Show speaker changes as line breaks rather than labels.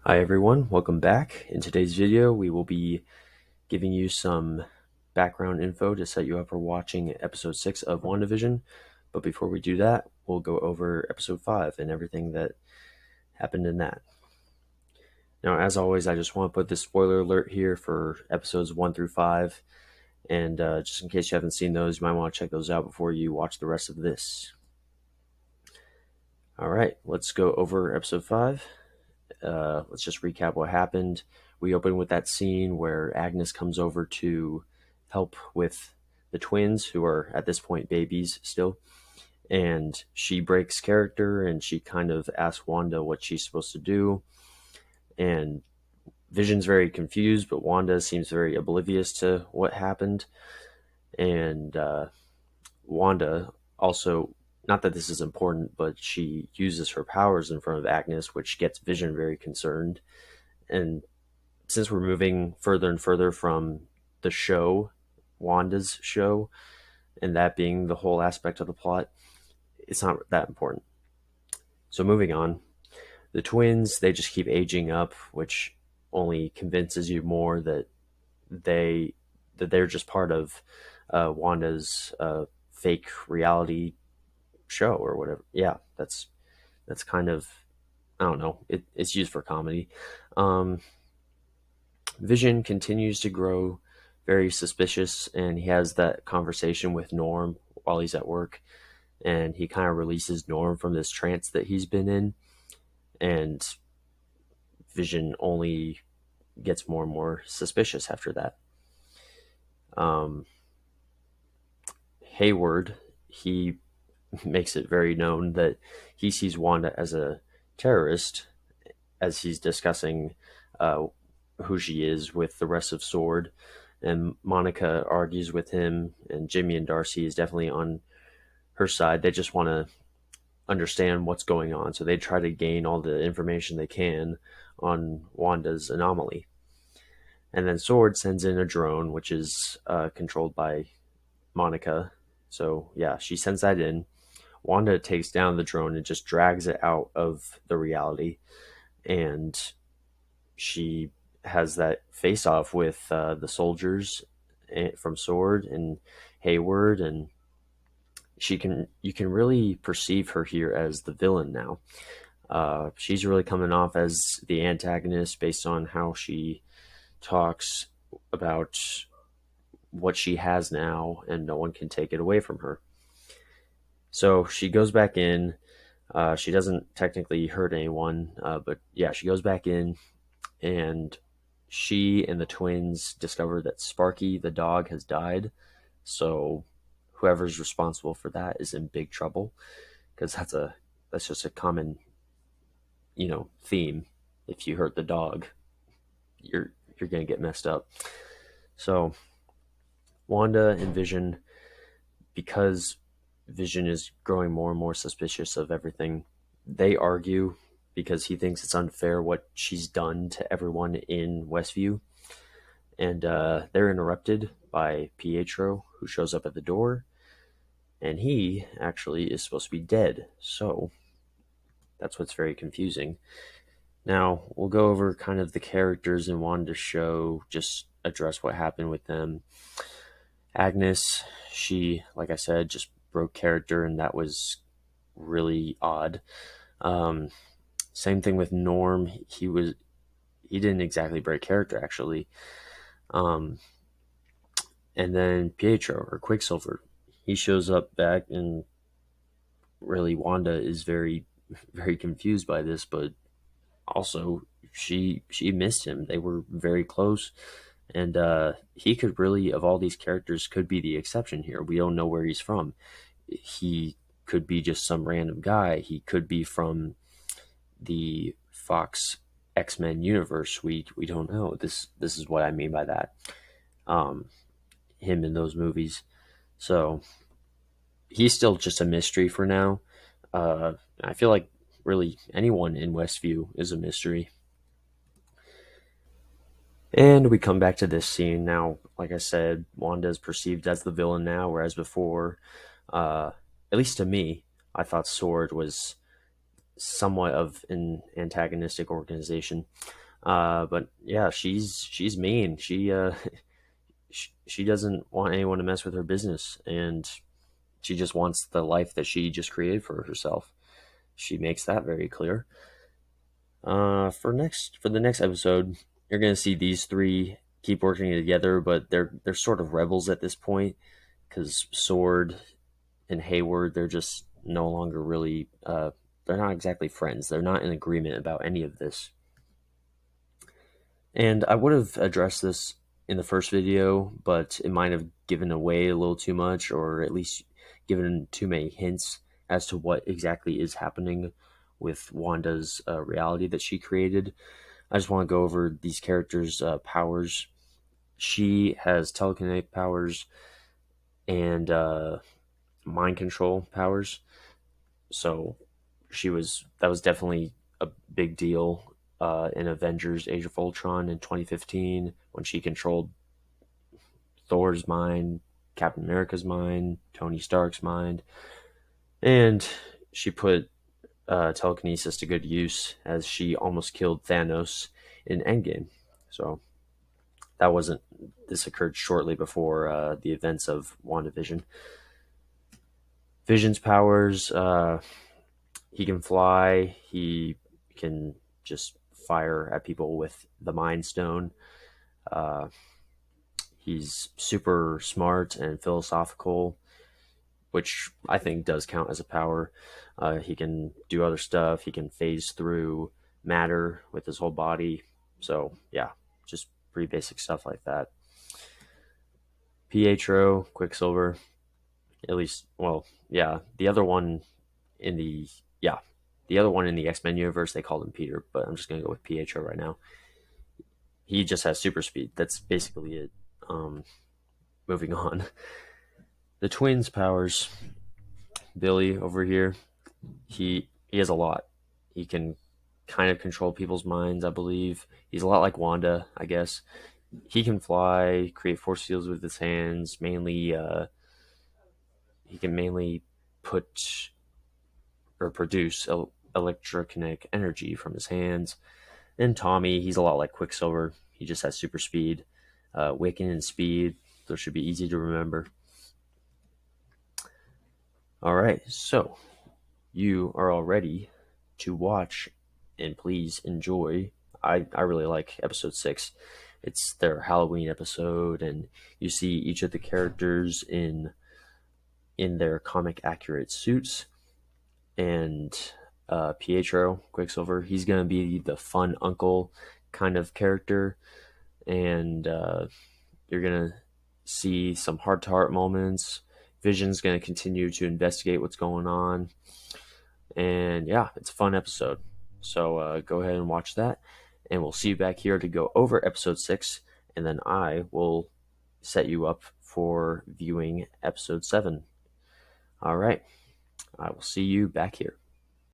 Hi everyone, welcome back. In today's video, we will be giving you some background info to set you up for watching episode 6 of WandaVision. But before we do that, we'll go over episode 5 and everything that happened in that. Now, as always, I just want to put this spoiler alert here for episodes 1 through 5. And just in case you haven't seen those, you might want to check those out before you watch the rest of this. Alright, let's go over episode 5. Let's just recap what happened. We open with that scene where Agnes comes over to help with the twins, who are at this point babies still, and she breaks character and she kind of asks Wanda what she's supposed to do, and Vision's very confused, but Wanda seems very oblivious to what happened. And Wanda also, not that this is important, but she uses her powers in front of Agnes, which gets Vision very concerned. And since we're moving further and further from the show, Wanda's show, and that being the whole aspect of the plot, it's not that important. So moving on, the twins, they just keep aging up, which only convinces you more that they're just part of Wanda's fake reality show or whatever. Yeah, that's kind of, I don't know. It's used for comedy. Vision continues to grow very suspicious, and he has that conversation with Norm while he's at work, and he kind of releases Norm from this trance that he's been in, and Vision only gets more and more suspicious after that. Hayward, he makes it very known that he sees Wanda as a terrorist as he's discussing who she is with the rest of S.W.O.R.D. And Monica argues with him, and Jimmy and Darcy is definitely on her side. They just want to understand what's going on, so they try to gain all the information they can on Wanda's anomaly. And then S.W.O.R.D. sends in a drone, which is controlled by Monica. So yeah, she sends that in. Wanda takes down the drone and just drags it out of the reality, and she has that face off with the soldiers from S.W.O.R.D. and Hayward, and you can really perceive her here as the villain now. She's really coming off as the antagonist based on how she talks about what she has now, and no one can take it away from her. So she goes back in. She doesn't technically hurt anyone, but yeah, she goes back in, and she and the twins discover that Sparky, the dog, has died. So whoever's responsible for that is in big trouble, because that's just a common, theme. If you hurt the dog, you're gonna get messed up. So Wanda and Vision, because Vision is growing more and more suspicious of everything, they argue because he thinks it's unfair what she's done to everyone in Westview. And they're interrupted by Pietro, who shows up at the door, and he actually is supposed to be dead. So that's what's very confusing. Now, we'll go over kind of the characters in Wanda's show, just address what happened with them. Agnes, she, like I said, just broke character, and that was really odd. Same thing with Norm. He didn't exactly break character, actually. And then Pietro, or Quicksilver, he shows up back, and really Wanda is very, very confused by this, but also she missed him. They were very close, and he could really, of all these characters, could be the exception here. We don't know where he's from. He could be just some random guy. He could be from the Fox X-Men universe. We don't know. This is what I mean by that. Him in those movies. So he's still just a mystery for now. I feel like really anyone in Westview is a mystery. And we come back to this scene now. Like I said, Wanda is perceived as the villain now, whereas before, at least to me, I thought S.W.O.R.D. was somewhat of an antagonistic organization. But yeah, she's mean. She doesn't want anyone to mess with her business, and she just wants the life that she just created for herself. She makes that very clear. For the next episode, you're gonna see these three keep working together, but they're sort of rebels at this point because Sword and Hayward, they're just no longer really they're not exactly friends. They're not in agreement about any of this. And I would have addressed this in the first video, but it might have given away a little too much, or at least given too many hints as to what exactly is happening with Wanda's reality that she created. I just want to go over these characters' powers. She has telekinetic powers and mind control powers. So that was definitely a big deal in Avengers Age of Ultron in 2015 when she controlled Thor's mind, Captain America's mind, Tony Stark's mind, and she put telekinesis to good use as she almost killed Thanos in Endgame. So that wasn't. This occurred shortly before the events of WandaVision. Vision's powers. He can fly. He can just fire at people with the Mind Stone. Uh, he's super smart and philosophical, which I think does count as a power. He can do other stuff. He can phase through matter with his whole body. So yeah, just pretty basic stuff like that. Pietro, Quicksilver, at least, well, yeah, the other one in the X-Men universe, they called him Peter, but I'm just gonna go with Pietro right now. He just has super speed. That's basically it. Moving on. The twins' powers. Billy over here, he has a lot. He can kind of control people's minds, I believe. He's a lot like Wanda, I guess. He can fly, create force fields with his hands. He can mainly put or produce electrokinetic energy from his hands. And Tommy, he's a lot like Quicksilver. He just has super speed. Wiccan and speed, those should be easy to remember. All right, so you are all ready to watch and please enjoy. I really like episode 6. It's their Halloween episode, and you see each of the characters in their comic accurate suits. And Pietro, Quicksilver, he's gonna be the fun uncle kind of character, and you're gonna see some heart to heart moments. Vision's gonna continue to investigate what's going on, and yeah, it's a fun episode. So go ahead and watch that, and we'll see you back here to go over episode 6, and then I will set you up for viewing episode 7. All right, I will see you back here.